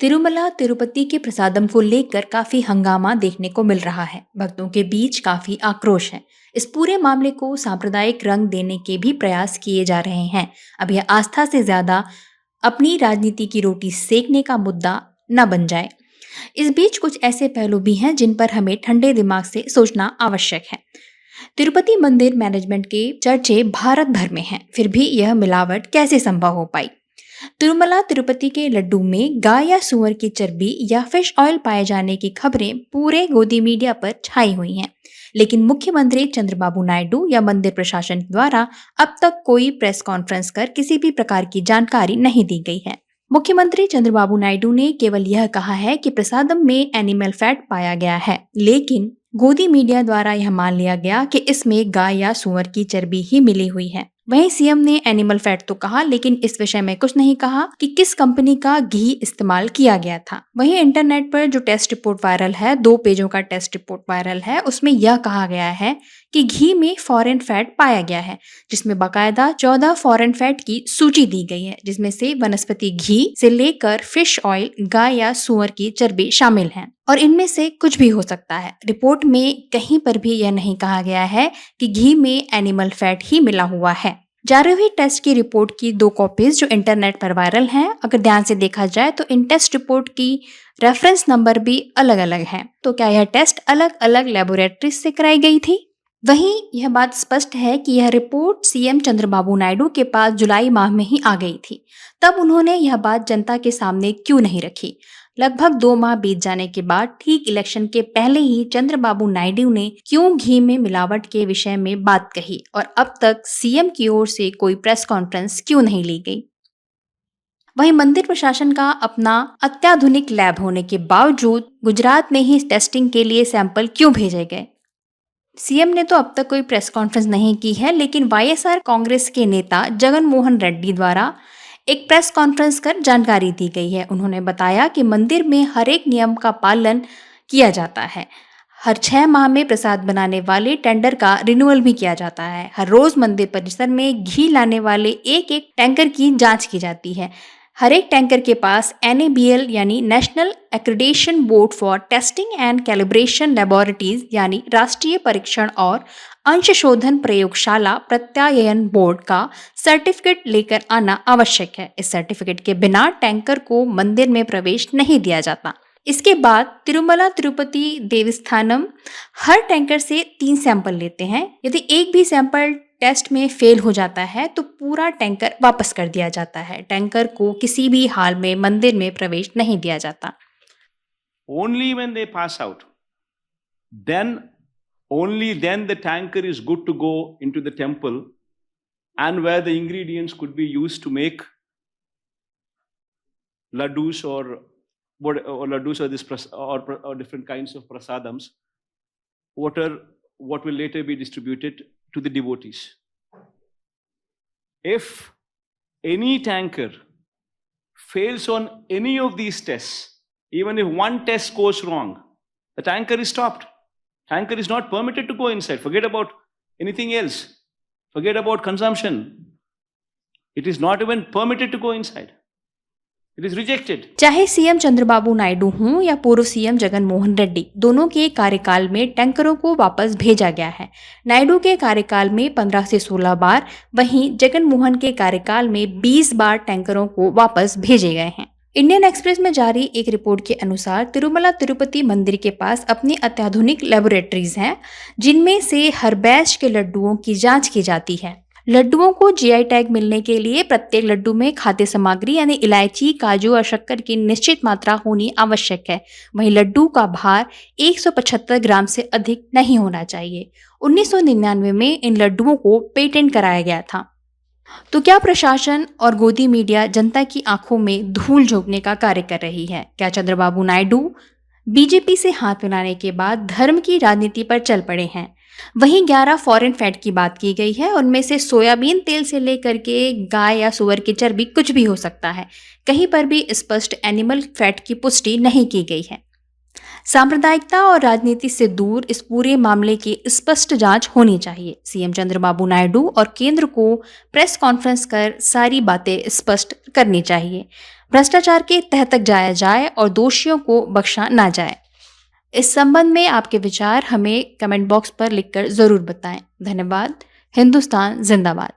तिरुमला तिरुपति के प्रसादम को लेकर काफी हंगामा देखने को मिल रहा है। भक्तों के बीच काफी आक्रोश है। इस पूरे मामले को सांप्रदायिक रंग देने के भी प्रयास किए जा रहे हैं। अब यह आस्था से ज्यादा अपनी राजनीति की रोटी सेकने का मुद्दा न बन जाए। इस बीच कुछ ऐसे पहलू भी हैं जिन पर हमें ठंडे दिमाग से सोचना आवश्यक है। तिरुपति मंदिर मैनेजमेंट के चर्चे भारत भर में हैं, फिर भी यह मिलावट कैसे संभव हो पाई? तिरुमला तिरुपति के लड्डू में गाय या सुअर की चर्बी या फिश ऑयल पाए जाने की खबरें पूरे गोदी मीडिया पर छाई हुई हैं, लेकिन मुख्यमंत्री चंद्रबाबू नायडू या मंदिर प्रशासन द्वारा अब तक कोई प्रेस कॉन्फ्रेंस कर किसी भी प्रकार की जानकारी नहीं दी गई है। मुख्यमंत्री चंद्रबाबू नायडू ने केवल यह कहा है कि प्रसादम में एनिमल फैट पाया गया है, लेकिन गोदी मीडिया द्वारा यह मान लिया गया कि इसमें गाय या सुअर की चर्बी ही मिली हुई है। वहीं सीएम ने एनिमल फैट तो कहा, लेकिन इस विषय में कुछ नहीं कहा कि किस कंपनी का घी इस्तेमाल किया गया था। वहीं इंटरनेट पर जो टेस्ट रिपोर्ट वायरल है, 2 पेजों का टेस्ट रिपोर्ट वायरल है, उसमें यह कहा गया है कि घी में फॉरेन फैट पाया गया है, जिसमें बाकायदा 14 फॉरेन फैट की सूची दी गई है, जिसमें से वनस्पति घी से लेकर फिश ऑयल, गाय या सुअर की चर्बी शामिल है और इनमें से कुछ भी हो सकता है। रिपोर्ट में कहीं पर भी यह नहीं कहा गया है कि घी में एनिमल फैट ही मिला हुआ है। जारी हुई टेस्ट की रिपोर्ट की 2 कॉपीज जो इंटरनेट पर वायरल हैं, अगर ध्यान से देखा जाए तो इन टेस्ट रिपोर्ट की रेफरेंस नंबर भी अलग अलग हैं। तो क्या यह टेस्ट अलग अलग लेबोरेटरीज से कराई गई थी? वहीं यह बात स्पष्ट है कि यह रिपोर्ट सीएम चंद्रबाबू नायडू के पास जुलाई माह में ही आ गई थी। तब उन्होंने यह बात जनता के सामने क्यों नहीं रखी? लगभग 2 माह बीत जाने के बाद ठीक इलेक्शन के पहले ही चंद्रबाबू नायडू ने क्यों घी में मिलावट के विषय में बात कही और अब तक सीएम की ओर से कोई प्रेस कॉन्फ्रेंस क्यों नहीं ली गई? वहीं मंदिर प्रशासन का अपना अत्याधुनिक लैब होने के बावजूद गुजरात में ही टेस्टिंग के लिए सैंपल क्यों भेजे गए? सीएम ने तो अब तक कोई प्रेस कॉन्फ्रेंस नहीं की है, लेकिन वाईएसआर कांग्रेस के नेता जगन मोहन रेड्डी द्वारा एक प्रेस कॉन्फ्रेंस कर जानकारी दी गई है। उन्होंने बताया कि मंदिर में हर एक नियम का पालन किया जाता है। हर 6 माह में प्रसाद बनाने वाले टेंडर का रिन्यूअल भी किया जाता है। हर रोज मंदिर परिसर में घी लाने वाले एक एक टैंकर की जांच की जाती है। हर एक टैंकर के पास NABL यानी national accreditation board for testing and calibration laboratories यानी राष्ट्रीय परीक्षण और अंशशोधन प्रयोगशाला प्रत्यायन बोर्ड का सर्टिफिकेट लेकर आना आवश्यक है। इस सर्टिफिकेट के बिना टैंकर को मंदिर में प्रवेश नहीं दिया जाता। इसके बाद तिरुमला तिरुपति देवस्थानम हर टैंकर से 3 सैंपल लेते हैं। यदि एक भी सैंपल टेस्ट में फेल हो जाता है तो पूरा टैंकर वापस कर दिया जाता है। टैंकर को किसी भी हाल में मंदिर में प्रवेश नहीं दिया जाता। Only when they pass out, then only then the tanker is good to go into the temple and where the ingredients could be used to make laddus or laddus or this or different kinds of prasadams, what will later be distributed to the devotees. If any tanker fails on any of these tests, even if one test goes wrong, the tanker is stopped. Tanker is not permitted to go inside. Forget about anything else. Forget about consumption. It is not even permitted to go inside. It is rejected. चाहे CM Chandrababu Naidu हों या पूर्व CM Jagan Mohan Reddy, दोनों के कार्यकाल में टैंकरों को वापस भेजा गया है। नायडू के कार्यकाल में 15 से 16 बार, वहीं जगन मोहन के कार्यकाल में 20 बार टैंकरों को वापस भेजे गए हैं। इंडियन एक्सप्रेस में जारी एक रिपोर्ट के अनुसार तिरुमला तिरुपति मंदिर के पास अपनी अत्याधुनिक लेबोरेटरीज हैं, जिनमें से हर बैच के लड्डुओं की जांच की जाती है। लड्डुओं को GI टैग मिलने के लिए प्रत्येक लड्डू में खाद्य सामग्री यानी इलायची, काजू और शक्कर की निश्चित मात्रा होनी आवश्यक है। वहीं लड्डू का भार 175 ग्राम से अधिक नहीं होना चाहिए। 1999 में इन लड्डुओं को पेटेंट कराया गया था। तो क्या प्रशासन और गोदी मीडिया जनता की आंखों में धूल झोंकने का कार्य कर रही है? क्या चंद्रबाबू नायडू बीजेपी से हाथ मिलाने के बाद धर्म की राजनीति पर चल पड़े हैं? वहीं 11 फॉरेन फैट की बात की गई है। उनमें से सोयाबीन तेल से लेकर के गाय या सुअर की चर्बी कुछ भी हो सकता है। कहीं पर भी स्पष्ट एनिमल फैट की पुष्टि नहीं की गई है। सांप्रदायिकता और राजनीति से दूर इस पूरे मामले की स्पष्ट जांच होनी चाहिए। सीएम चंद्रबाबू नायडू और केंद्र को प्रेस कॉन्फ्रेंस कर सारी बातें स्पष्ट करनी चाहिए। भ्रष्टाचार के तह तक जाया जाए और दोषियों को बख्शा ना जाए। इस संबंध में आपके विचार हमें कमेंट बॉक्स पर लिखकर जरूर बताएं। धन्यवाद। हिंदुस्तान जिंदाबाद।